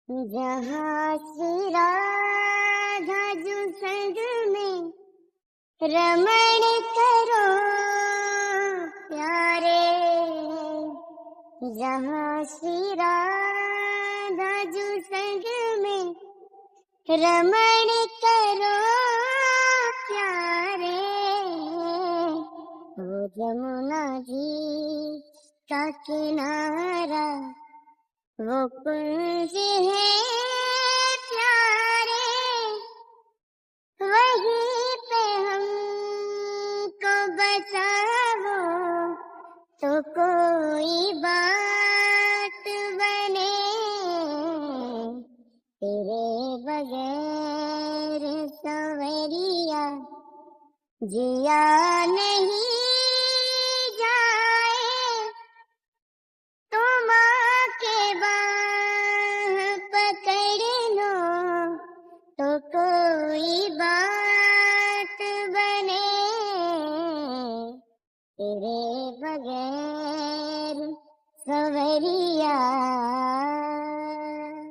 जहाँ श्री राधा जो संग में रमण करो प्यारे, जहाँ श्री राधा जो संग में रमण करो प्यारे, वो जमुना जी का किनारा वो कुंज है प्यारे, वहीं पे हमको बसाओ तो कोई बात बने, तेरे बगैर सवरिया जिया नहीं जाए, तुम आके बाह पकड़ लो तो कोई बात बने, तेरे बगैर सवरिया